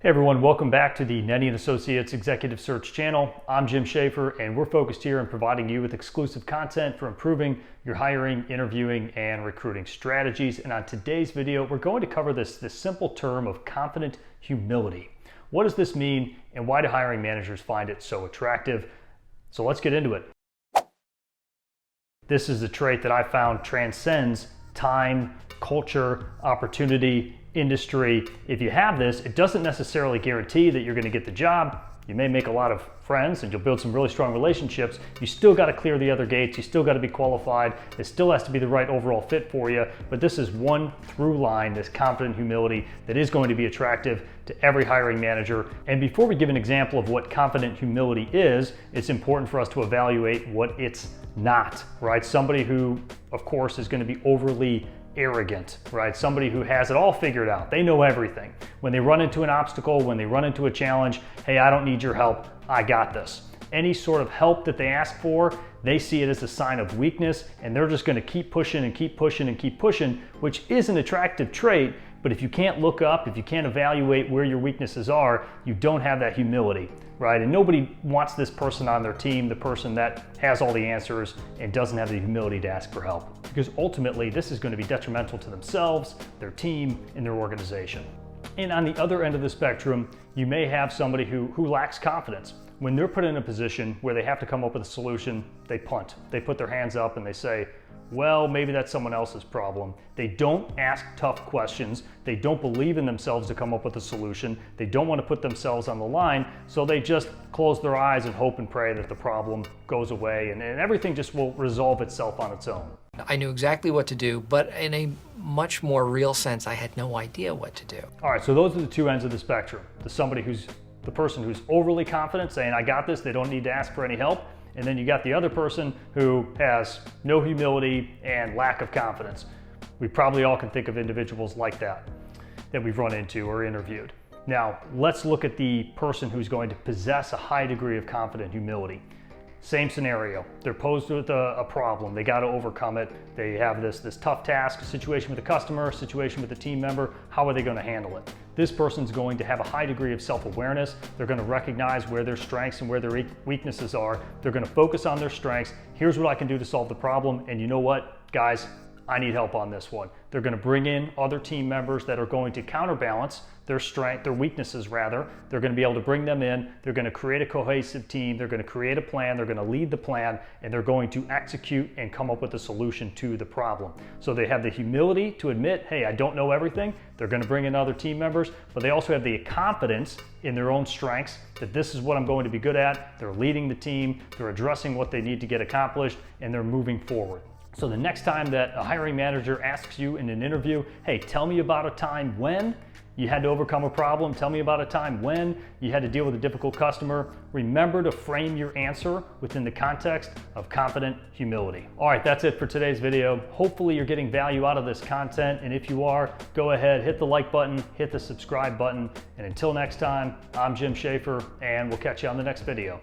Hey everyone, welcome back to the Nenni & Associates Executive Search channel. I'm Jim Schaefer and we're focused here on providing you with exclusive content for improving your hiring, interviewing, and recruiting strategies. And on today's video, we're going to cover this simple term of confident humility. What does this mean and why do hiring managers find it so attractive? So let's get into it. This is a trait that I found transcends time, culture, opportunity, industry. If you have this, it doesn't necessarily guarantee that you're going to get the job. You may make a lot of friends and you'll build some really strong relationships. You still got to clear the other gates. You still got to be qualified. It still has to be the right overall fit for you. But this is one through line, this confident humility that is going to be attractive to every hiring manager. And before we give an example of what confident humility is, it's important for us to evaluate what it's not, right? Somebody who, of course, is going to be overly arrogant, right? Somebody who has it all figured out. They know everything. When they run into an obstacle, when they run into a challenge, hey, I don't need your help. I got this. Any sort of help that they ask for, they see it as a sign of weakness, and they're just going to keep pushing and keep pushing and keep pushing, which is an attractive trait. But if you can't look up, if you can't evaluate where your weaknesses are, you don't have that humility, right? And nobody wants this person on their team, the person that has all the answers and doesn't have the humility to ask for help. Because ultimately, this is going to be detrimental to themselves, their team, and their organization. And on the other end of the spectrum, you may have somebody who lacks confidence. When they're put in a position where they have to come up with a solution, they punt. They put their hands up and they say, well, maybe that's someone else's problem. They don't ask tough questions. They don't believe in themselves to come up with a solution. They don't want to put themselves on the line, so they just close their eyes and hope and pray that the problem goes away and everything just will resolve itself on its own. I knew exactly what to do, but in a much more real sense, I had no idea what to do. All right, so those are the two ends of the spectrum. The person who's overly confident, saying, I got this, they don't need to ask for any help. And then you got the other person who has no humility and lack of confidence. We probably all can think of individuals like that we've run into or interviewed. Now, let's look at the person who's going to possess a high degree of confident humility. Same scenario. They're posed with a problem. They got to overcome it. They have this tough task, situation with a customer, situation with a team member. How are they going to handle it? This person's going to have a high degree of self-awareness. They're going to recognize where their strengths and where their weaknesses are. They're going to focus on their strengths. Here's what I can do to solve the problem. And you know what, guys? I need help on this one. They're going to bring in other team members that are going to counterbalance their weaknesses rather. They're going to be able to bring them in. They're going to create a cohesive team. They're going to create a plan. They're going to lead the plan, and they're going to execute and come up with a solution to the problem. So they have the humility to admit, hey, I don't know everything. They're going to bring in other team members, but they also have the confidence in their own strengths that this is what I'm going to be good at. They're leading the team. They're addressing what they need to get accomplished, and they're moving forward. So the next time that a hiring manager asks you in an interview, hey, tell me about a time when you had to overcome a problem. Tell me about a time when you had to deal with a difficult customer. Remember to frame your answer within the context of confident humility. All right, that's it for today's video. Hopefully you're getting value out of this content. And if you are, go ahead, hit the like button, hit the subscribe button. And until next time, I'm Jim Schaefer, and we'll catch you on the next video.